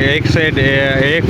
1